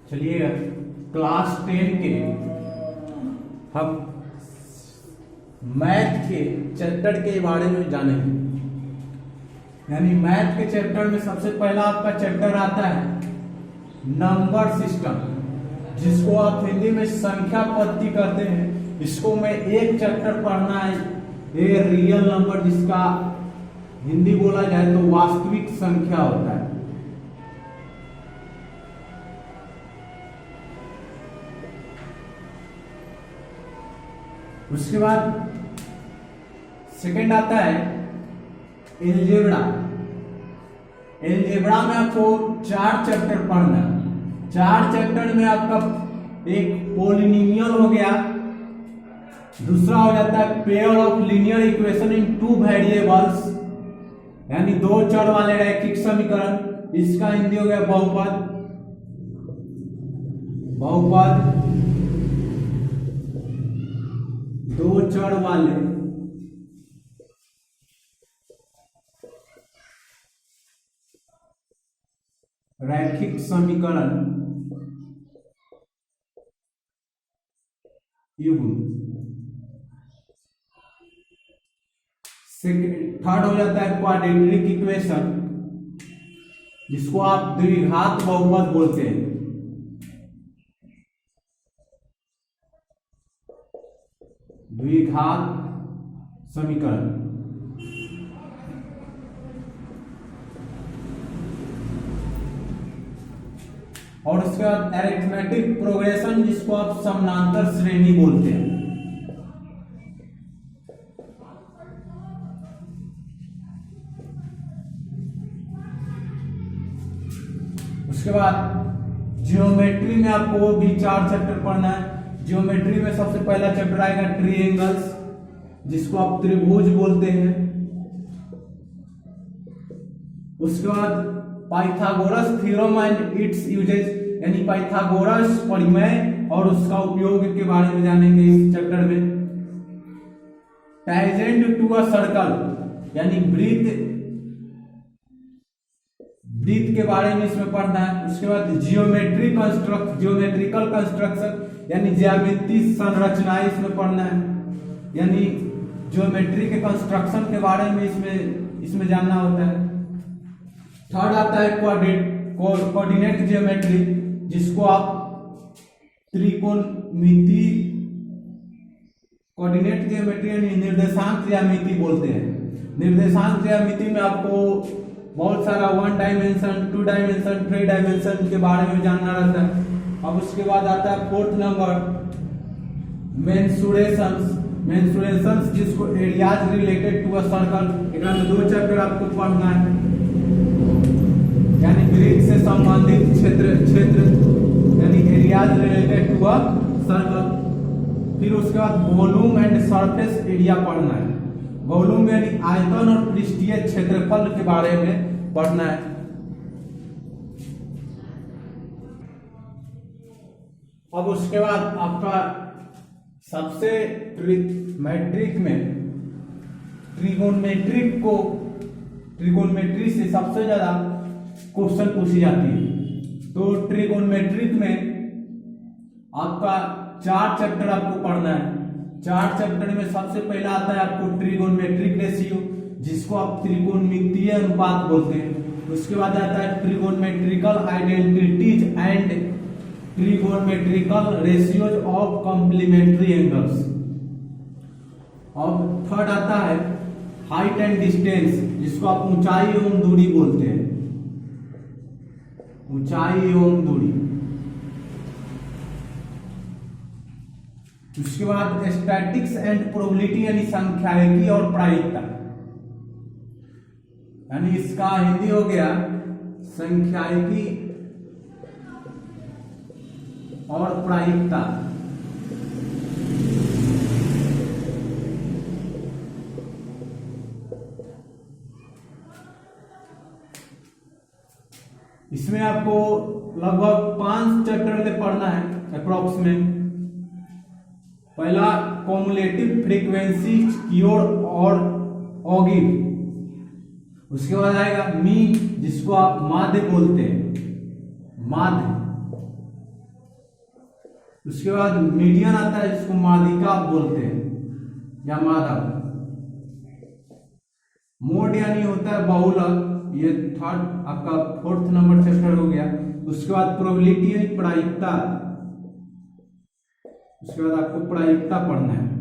चलिए क्लास 10 के हम मैथ के चैप्टर के बारे में जानेंगे। यानी मैथ के चैप्टर में सबसे पहला आपका चैप्टर आता है नंबर सिस्टम, जिसको आप हिंदी में संख्या पद्धति कहते हैं। इसको में एक चैप्टर पढ़ना है, ये रियल नंबर, जिसका हिंदी बोला जाए तो वास्तविक संख्या होता है। उसके बाद सेकंड आता है एलजेब्रा। एलजेब्रा में आपको 4 चैप्टर पढ़ना है। 4 चैप्टर में आपका एक पॉलिनोमियल हो गया, दूसरा हो जाता है pair of linear equation in 2 variables, यानी 2 चर वाले रैखिक समीकरण। इसका हिंदी हो गया बहुपद। बहुपद 2 चर वाले रैखिक समीकरण युग्म। थर्ड हो जाता है क्वाड्रेटिक इक्वेशन, जिसको आप द्विघात बहुपद बोलते हैं। द्विघात समीकरण। और उसके बाद अरिथमेटिक प्रोग्रेशन, जिसको आप समानांतर श्रेणी बोलते हैं। उसके बाद जियोमेट्री में आपको भी 4 चैप्टर पढ़ना है। जियोमेट्री में सबसे पहला चैप्टर आएगा ट्रायंगल्स, जिसको आप त्रिभुज बोलते हैं। उसके बाद Pythagoras theorem and its uses, यानी पाइथागोरस परिमेय और उसका उपयोग के बारे में जानेंगे इस चैप्टर में। टैंजेंट टू अ सर्कल, यानी वृत्त के बारे में इसमें पढ़ना है। उसके बाद जियोमेट्रिकल कंस्ट्रक्शन, यानी ज्यामितीय संरचनाएं इसमें पढ़ना है, यानी ज्योमेट्री के कंस्ट्रक्शन के बारे में इसमें जानना होता है। थर्ड आता है कोऑर्डिनेट ज्योमेट्री, जिसको आप त्रिकोणमिति कोऑर्डिनेट ज्योमेट्री यानी निर्देशांक ज्यामिति बोलते हैं। निर्देशांक ज्यामिति में आपको बहुत सारा 1 डायमेंशन, 2 डायमेंशन, 3 डायमेंशन के बारे में जानना रहता है। अब उसके बाद आता है 4th नंबर मेंसुरेशंस, जिसको areas related to a circle. एक में 2 चैप्टर आपको पढ़ना है, यानी वृत्त से संबंधित क्षेत्र यानी areas related to a circle. फिर उसके बाद वॉल्यूम एंड सरफेस एरिया पढ़ना है। वॉल्यूम यानी आयतन और पृष्ठीय क्षेत्रफल के बारे में पढ़ना है। अब उसके बाद आपका सबसे मैट्रिक में ट्रिगोनमेट्री से सबसे ज्यादा क्वेश्चन पूछी जाती है। तो ट्रिगोनमेट्रिक में आपका 4 चैप्टर आपको पढ़ना है। 4 चैप्टर में सबसे पहला आता है आपको ट्रिगोनमेट्रिक रेशियो, जिसको आप त्रिकोणमितीय अनुपात बोलते हैं। उसके बाद आता है trigonometrical identities and trigonometrical ratios of complementary angles. और थर्ड आता है हाइट एंड डिस्टेंस, जिसको आप ऊंचाई एवं दूरी बोलते हैं। ऊंचाई एवं दूरी। उसके बाद स्टैटिक्स एंड प्रोबेबिलिटी, यानी सांख्यिकी और प्रायिकता, यानी इसका हिंदी हो गया सांख्यिकी और प्रायिकता। इसमें आपको लगभग 5 चैप्टर पढ़ना है अप्रोक्स में। पहला कॉमुलेटिव फ्रीक्वेंसी क्योर और ऑगिव। उसके बाद आएगा मीन, जिसको आप माध्य बोलते हैं। माध्य उसके बाद मीडियन आता है जिसको माध्यिका आप बोलते हैं या माधव। मोड यानी होता है बहुलक, ये थर्ड आपका 4th नंबर चैप्टर हो गया। उसके बाद प्रोबेबिलिटी यानी प्रायिकता, उसके बाद आपको प्रायिकता पढ़ना है।